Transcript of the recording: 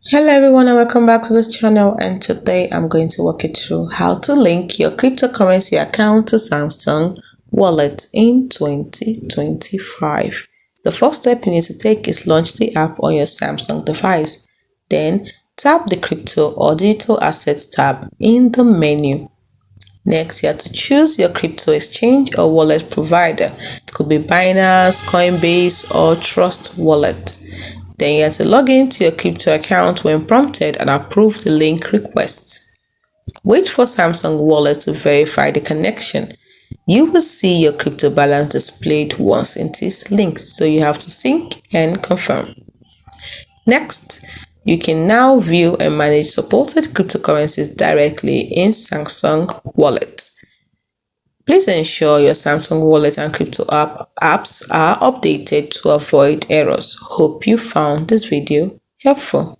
Hello everyone and welcome back to this channel, and today I'm going to walk you through how to link your cryptocurrency account to Samsung wallet in 2025. The first step you need to take is launch the app on your Samsung device. Then tap the crypto or digital assets tab in the menu. Next, you have to choose your crypto exchange or wallet provider. It could be Binance, Coinbase, or Trust Wallet. Then you have to log into your crypto account when prompted and approve the link request. Wait for Samsung Wallet to verify the connection. You will see your crypto balance displayed once it is linked, so you have to sync and confirm. Next, you can now view and manage supported cryptocurrencies directly in Samsung Wallet. Please ensure your Samsung Wallet and crypto apps are updated to avoid errors. Hope you found this video helpful.